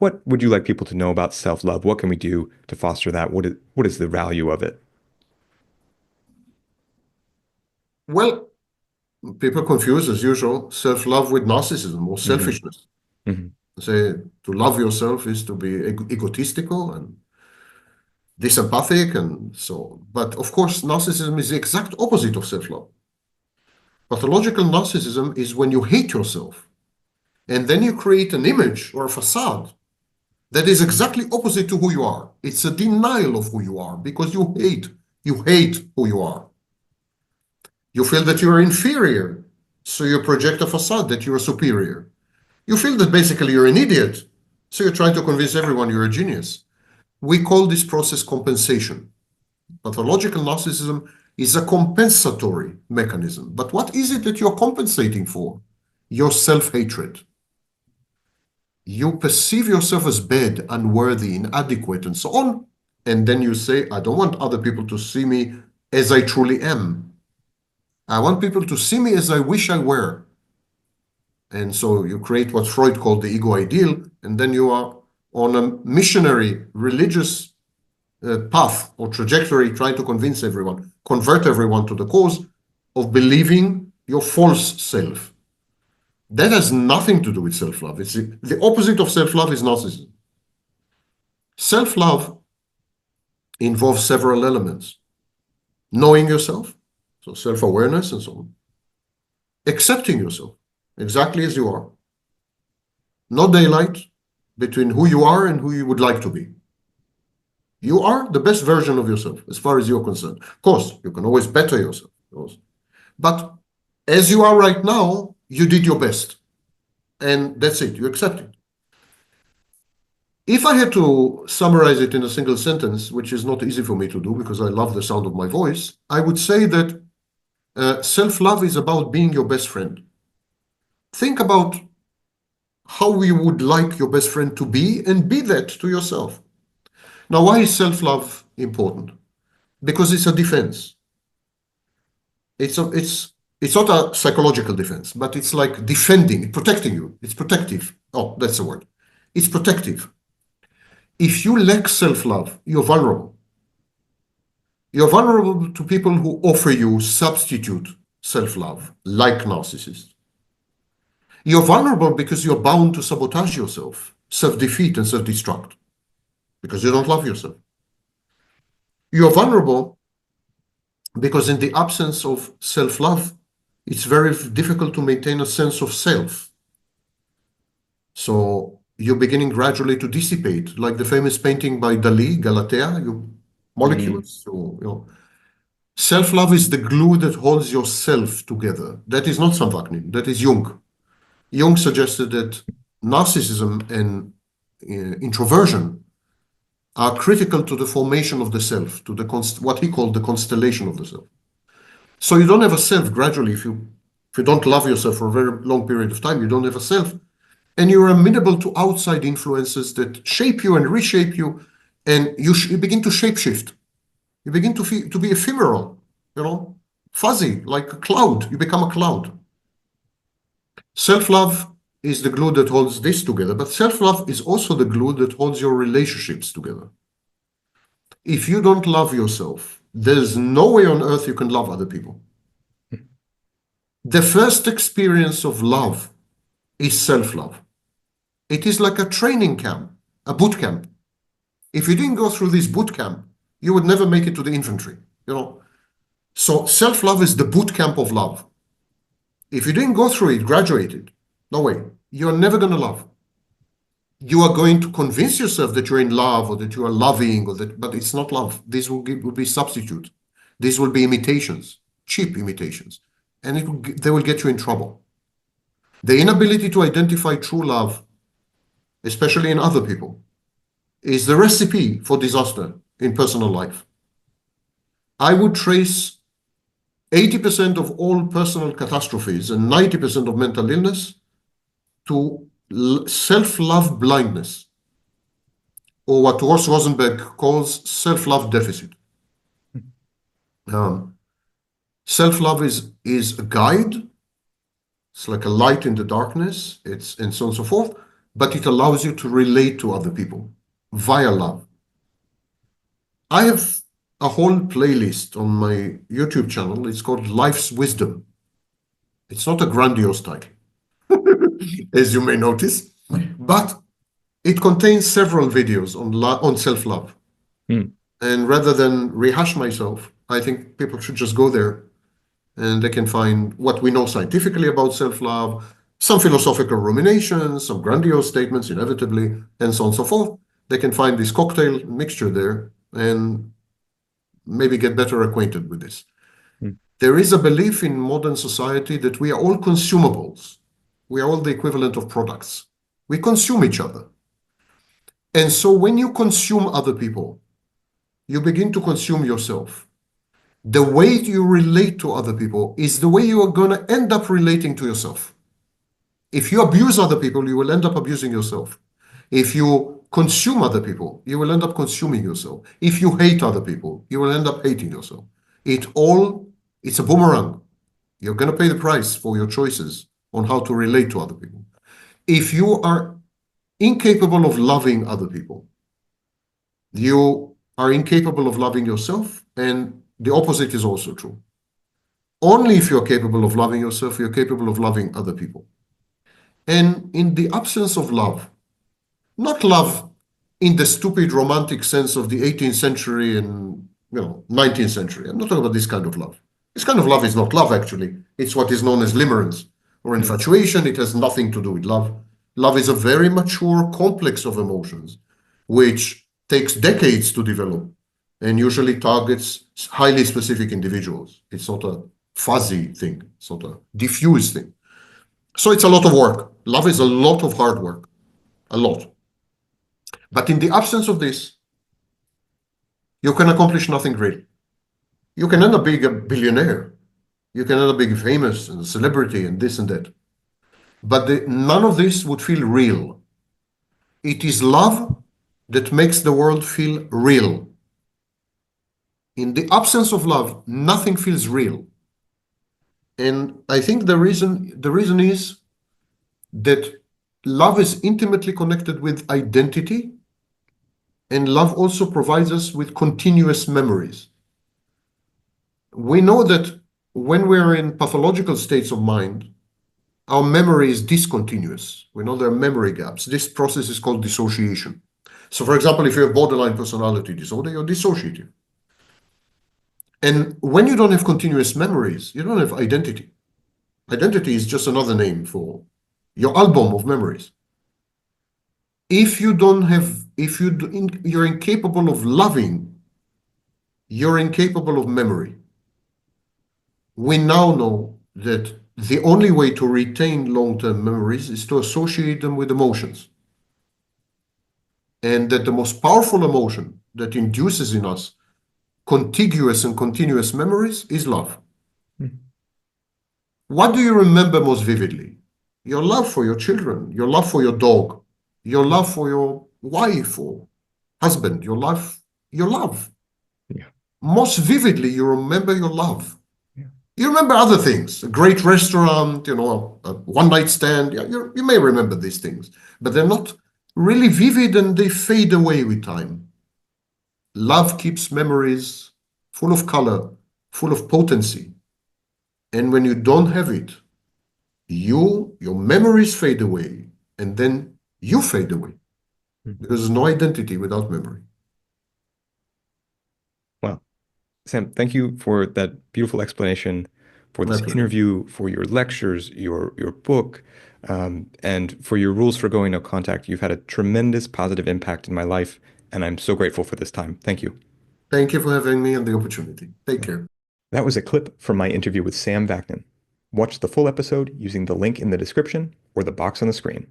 what would you like people to know about self-love? What can we do to foster that? What is the value of it? Well, people confuse, as usual, self-love with narcissism or Hmm. selfishness. Hmm. They say to love yourself is to be egotistical and disempathic and so on. But of course, narcissism is the exact opposite of self-love. Pathological narcissism is when you hate yourself and then you create an image or a facade that is exactly opposite to who you are. It's a denial of who you are because you hate who you are. You feel that you're inferior, so you project a facade that you're superior. You feel that basically you're an idiot, so you're trying to convince everyone you're a genius. We call this process compensation. Pathological narcissism is a compensatory mechanism. But what is it that you're compensating for? Your self-hatred. You perceive yourself as bad, unworthy, inadequate, and so on. And then you say, I don't want other people to see me as I truly am. I want people to see me as I wish I were. And so you create what Freud called the ego ideal, and then you are on a missionary religious path or trajectory trying to convince everyone, convert everyone to the cause of believing your false self. That has nothing to do with self-love. It's the opposite of self-love is narcissism. Self-love involves several elements. Knowing yourself, so self-awareness and so on. Accepting yourself exactly as you are. No daylight between who you are and who you would like to be. You are the best version of yourself as far as you're concerned. Of course, you can always better yourself. But as you are right now, you did your best. And that's it. You accept it. If I had to summarize it in a single sentence, which is not easy for me to do because I love the sound of my voice, I would say that self-love is about being your best friend. Think about how you would like your best friend to be and be that to yourself. Now, why is self-love important? Because it's a defense. It's not a psychological defense, but it's like defending, protecting you. It's protective. Oh, that's the word. It's protective. If you lack self-love, you're vulnerable. You're vulnerable to people who offer you substitute self-love, like narcissists. You're vulnerable because you're bound to sabotage yourself, self-defeat and self-destruct, because you don't love yourself. You're vulnerable because in the absence of self-love, it's very difficult to maintain a sense of self. So you're beginning gradually to dissipate, like the famous painting by Dali, Galatea, you Mm. molecules. So, self-love is the glue that holds yourself together. That is not Vaknin, that is Jung. Jung suggested that narcissism and introversion are critical to the formation of the self, to the what he called the constellation of the self. So you don't have a self gradually. If you don't love yourself for a very long period of time, you don't have a self. And you're amenable to outside influences that shape you and reshape you, and you begin to shapeshift. You begin to be ephemeral, fuzzy, like a cloud. You become a cloud. Self-love is the glue that holds this together, but self-love is also the glue that holds your relationships together. If you don't love yourself, there's no way on earth you can love other people. The first experience of love is self-love. It is like a training camp, a boot camp. If you didn't go through this boot camp, you would never make it to the infantry. So self-love is the boot camp of love. If you didn't go through it, graduated, no way. You're never going to love. You are going to convince yourself that you're in love or that you are loving, but it's not love. This will be substitute. These will be imitations, cheap imitations, and they will get you in trouble. The inability to identify true love, especially in other people, is the recipe for disaster in personal life. I would trace 80% of all personal catastrophes and 90% of mental illness to self-love blindness, or what Ross Rosenberg calls self-love deficit. Um, Self-love is a guide. It's like a light in the darkness. It's and so on and so forth. but it allows you to relate to other people via love. I have a whole playlist on my YouTube channel. It's called Life's Wisdom. It's not a grandiose title, as you may notice, but it contains several videos on self-love. Mm, And rather than rehash myself, I think people should just go there and they can find what we know scientifically about self-love, some philosophical ruminations, some grandiose statements, inevitably, and so on and so forth. They can find this cocktail mixture there and maybe get better acquainted with this. mm, There is a belief in modern society that we are all consumables. We are all the equivalent of products. We consume each other. And so when you consume other people, you begin to consume yourself. The way you relate to other people is the way you are going to end up relating to yourself. If you abuse other people, you will end up abusing yourself. If you consume other people, you will end up consuming yourself. If you hate other people, you will end up hating yourself. It's a boomerang. You're going to pay the price for your choices on how to relate to other people. If you are incapable of loving other people, you are incapable of loving yourself, and the opposite is also true. Only if you're capable of loving yourself, you're capable of loving other people. And in the absence of love, not love in the stupid romantic sense of the 18th century and 19th century. I'm not talking about this kind of love. This kind of love is not love, actually. It's what is known as limerence or mm, infatuation. It has nothing to do with love. Love is a very mature complex of emotions, which takes decades to develop and usually targets highly specific individuals. It's not a fuzzy thing. It's not a diffuse thing. So it's a lot of work. Love is a lot of hard work, a lot. But in the absence of this, you can accomplish nothing great. You can end up being a billionaire. You can end up being famous and a celebrity and this and that. But none of this would feel real. It is love that makes the world feel real. In the absence of love, nothing feels real. And I think the reason is that love is intimately connected with identity, and love also provides us with continuous memories. We know that when we're in pathological states of mind, our memory is discontinuous. We know there are memory gaps. This process is called dissociation. So, for example, if you have borderline personality disorder, you're dissociative. And when you don't have continuous memories, you don't have identity. Identity is just another name for your album of memories. If you don't have, if you do, you're incapable of loving, you're incapable of memory. We now know that the only way to retain long-term memories is to associate them with emotions. And that the most powerful emotion that induces in us contiguous and continuous memories is love. mm. What do you remember most vividly? Your love for your children, your love for your dog, your love for your wife or husband, your love. Yeah, Most vividly, you remember your love. yeah, You remember other things, a great restaurant, a one-night stand. Yeah, you may remember these things, but they're not really vivid and they fade away with time. Love keeps memories full of color, full of potency. And when you don't have it, your memories fade away, and then you fade away mm. because there's no identity without memory. Well, Sam, thank you for that beautiful explanation, for My this pleasure. interview, for your lectures, your book, and for your rules for going no contact. You've had a tremendous positive impact in my life, and I'm so grateful for this time. Thank you. Thank you for having me and the opportunity. Take care. That was a clip from my interview with Sam Vaknin. Watch the full episode using the link in the description or the box on the screen.